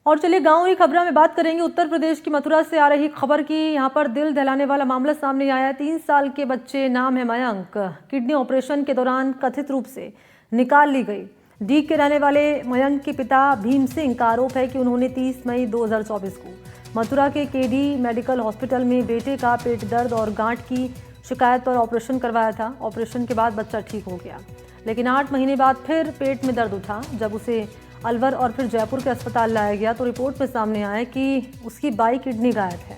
और चलिए गांव की खबरों में बात करेंगे। उत्तर प्रदेश की मथुरा से आ रही खबर की यहां पर दिल दहलाने वाला मामला सामने आया है। 3 साल के बच्चे, नाम है मयंक, किडनी ऑपरेशन के दौरान कथित रूप से निकाल ली गई। डीग के रहने वाले मयंक के पिता भीम सिंह का आरोप है कि उन्होंने 30 मई 2024 को मथुरा के केडी मेडिकल हॉस्पिटल में बेटे का पेट दर्द और गांठ की शिकायत पर ऑपरेशन करवाया था। ऑपरेशन के बाद बच्चा ठीक हो गया, लेकिन 8 महीने बाद फिर पेट में दर्द उठा। जब उसे अलवर और फिर जयपुर के अस्पताल लाया गया तो रिपोर्ट में सामने आया कि उसकी बाई किडनी गायब है।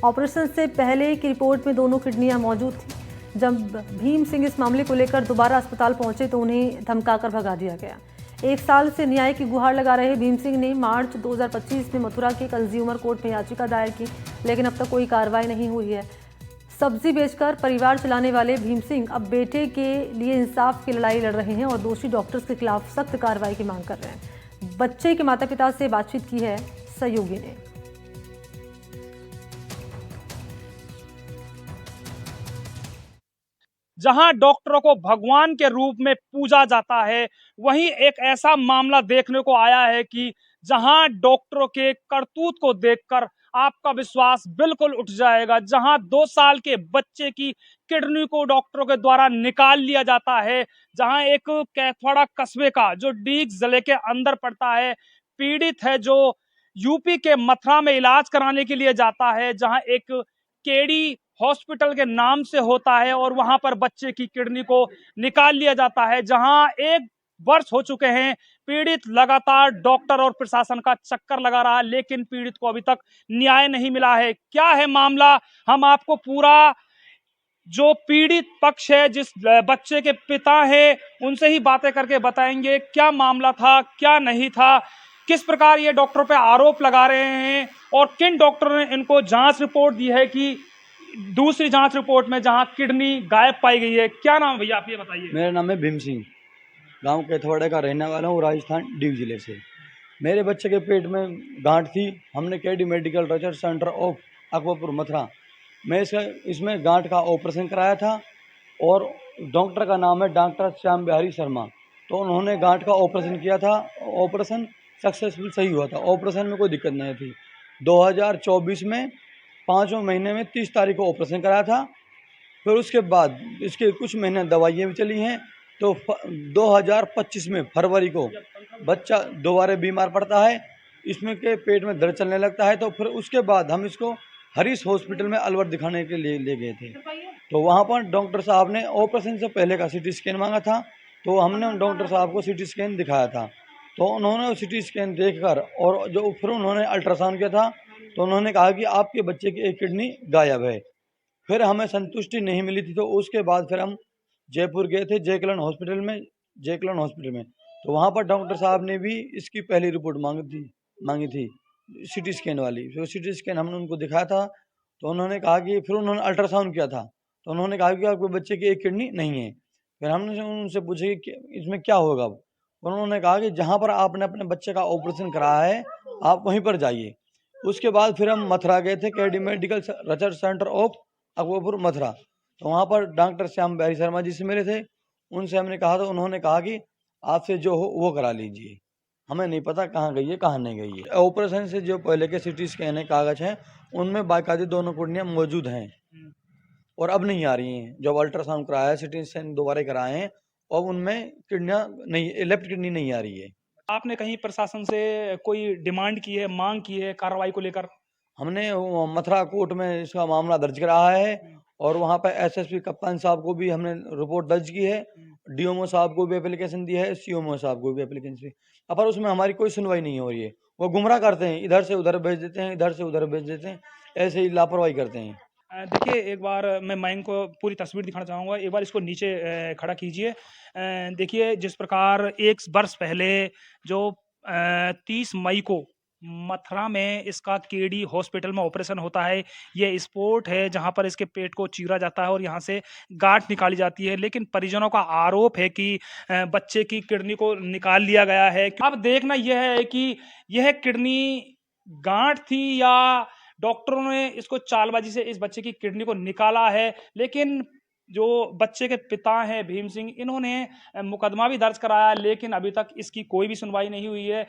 ऑपरेशन से पहले की रिपोर्ट में दोनों किडनियां मौजूद थी। जब भीम सिंह इस मामले को लेकर दोबारा अस्पताल पहुंचे तो उन्हें धमकाकर भगा दिया गया। 1 साल से न्याय की गुहार लगा रहे भीम सिंह ने मार्च 2025 में मथुरा के कंज्यूमर कोर्ट में याचिका दायर की, लेकिन अब तक कोई कार्रवाई नहीं हुई है। सब्जी बेचकर परिवार चलाने वाले भीम सिंह अब बेटे के लिए इंसाफ की लड़ाई लड़ रहे हैं और दोषी डॉक्टर्स के खिलाफ सख्त कार्रवाई की मांग कर रहे हैं। बच्चे के माता पिता से बातचीत की है सहयोगी ने। जहां डॉक्टरों को भगवान के रूप में पूजा जाता है, वहीं एक ऐसा मामला देखने को आया है कि जहां डॉक्टरों के करतूत को देखकर आपका विश्वास बिल्कुल उठ जाएगा। जहां 2 साल के बच्चे की किडनी को डॉक्टरों के द्वारा निकाल लिया जाता है, जहां एक कैथवाड़ा कस्बे का जो डीग जिले के अंदर पड़ता है पीड़ित है, जो यूपी के मथुरा में इलाज कराने के लिए जाता है, जहां एक केडी हॉस्पिटल के नाम से होता है और वहां पर बच्चे की किडनी को निकाल लिया जाता है। जहां 1 वर्ष हो चुके हैं, पीड़ित लगातार डॉक्टर और प्रशासन का चक्कर लगा रहा है, लेकिन पीड़ित को अभी तक न्याय नहीं मिला है। क्या है मामला, हम आपको पूरा जो पीड़ित पक्ष है, जिस बच्चे के पिता हैं, उनसे ही बातें करके बताएंगे क्या मामला था, क्या नहीं था, किस प्रकार ये डॉक्टरों पे आरोप लगा रहे हैं और किन डॉक्टरों ने इनको जांच रिपोर्ट दी है कि दूसरी जांच रिपोर्ट में जहां किडनी गायब पाई गई है। क्या नाम है भैया, आप ये बताइए। मेरा नाम है भीम सिंह, गांव केथवाड़े का रहने वाला हूँ, राजस्थान डीग जिले से। मेरे बच्चे के पेट में गांठ थी। हमने KD medical research centre of Akbarpur Mathura में इसमें गांठ का ऑपरेशन कराया था और डॉक्टर का नाम है डॉक्टर श्याम बिहारी शर्मा। तो उन्होंने गांठ का ऑपरेशन किया था। ऑपरेशन सक्सेसफुल सही हुआ था, ऑपरेशन में कोई दिक्कत नहीं थी। 2024 में 5वें महीने में 30 तारीख को ऑपरेशन कराया था। फिर उसके बाद इसके कुछ महीने दवाइयाँ भी चली हैं। तो 2025 में फरवरी को बच्चा दोबारा बीमार पड़ता है, इसमें के पेट में दर्द चलने लगता है। तो फिर उसके बाद हम इसको हरीश हॉस्पिटल में अलवर दिखाने के लिए ले गए थे। तो वहाँ पर डॉक्टर साहब ने ऑपरेशन से पहले का सीटी स्कैन मांगा था, तो हमने डॉक्टर साहब को सीटी स्कैन दिखाया था। तो उन्होंने सीटी स्कैन देखकर और जो फिर उन्होंने अल्ट्रासाउंड किया था, तो उन्होंने कहा कि आपके बच्चे की एक किडनी गायब है। फिर हमें संतुष्टि नहीं मिली थी, तो उसके बाद फिर हम जयपुर गए थे जयकलन हॉस्पिटल में। तो वहाँ पर डॉक्टर साहब ने भी इसकी पहली रिपोर्ट मांगी थी सीटी स्कैन वाली। तो सीटी स्कैन हमने उनको दिखाया था, तो उन्होंने कहा कि फिर उन्होंने अल्ट्रासाउंड किया था, तो उन्होंने कहा कि आपके बच्चे की एक किडनी नहीं है। फिर हमने उनसे पूछा कि इसमें क्या होगा। उन्होंने कहा कि जहाँ पर आपने अपने बच्चे का ऑपरेशन कराया है, आप वहीं पर जाइए। उसके बाद फिर हम मथुरा गए थे, KD medical research centre of Akbarpur Mathura. तो वहाँ पर डॉक्टर श्याम बिहारी शर्मा जी से मिले थे। उनसे हमने कहा, तो उन्होंने कहा कि आपसे जो हो वो करा लीजिए। हमें नहीं पता कहाँ गई है कहाँ नहीं गई है। ऑपरेशन से जो पहले के सिटी स्कैन है, कागज हैं, उनमें बाकायदे दोनों किडनियाँ मौजूद हैं और अब नहीं आ रही हैं। जब अल्ट्रासाउंड कराया है, सिटी स्कैन दोबारा कराए हैं, और उनमें किडनियाँ नहीं, लेफ्ट किडनी नहीं आ रही है। आपने कहीं प्रशासन से कोई डिमांड की है, मांग की है कार्रवाई को लेकर? हमने मथुरा कोर्ट में इसका मामला दर्ज कराया है और वहाँ पर एसएसपी कप्तान साहब को भी हमने रिपोर्ट दर्ज की है, डीएमओ साहब को भी एप्लीकेशन दी है, सीएमओ साहब को भी एप्लीकेशन दी। पर उसमें हमारी कोई सुनवाई नहीं हो रही है। वो गुमराह करते हैं, इधर से उधर भेज देते हैं, इधर से उधर भेज देते हैं, ऐसे ही लापरवाही करते हैं। देखिए, एक बार मैं मयंक को पूरी तस्वीर दिखाना चाहूँगा। एक बार इसको नीचे खड़ा कीजिए। देखिए, जिस प्रकार 1 वर्ष पहले जो 30 मई को मथुरा में इसका केडी हॉस्पिटल में ऑपरेशन होता है। ये स्पॉट है जहाँ पर इसके पेट को चीरा जाता है और यहाँ से गांठ निकाली जाती है, लेकिन परिजनों का आरोप है कि बच्चे की किडनी को निकाल लिया गया है। अब देखना यह है कि यह किडनी गांठ थी या डॉक्टरों ने इसको चालबाजी से इस बच्चे की किडनी को निकाला है। लेकिन जो बच्चे के पिता हैं भीम सिंह, इन्होंने मुकदमा भी दर्ज कराया, लेकिन अभी तक इसकी कोई भी सुनवाई नहीं हुई है।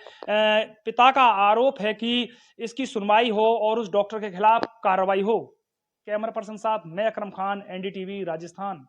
पिता का आरोप है कि इसकी सुनवाई हो और उस डॉक्टर के खिलाफ कार्रवाई हो। कैमरा पर्सन साथ मैं अकरम खान, एनडीटीवी राजस्थान।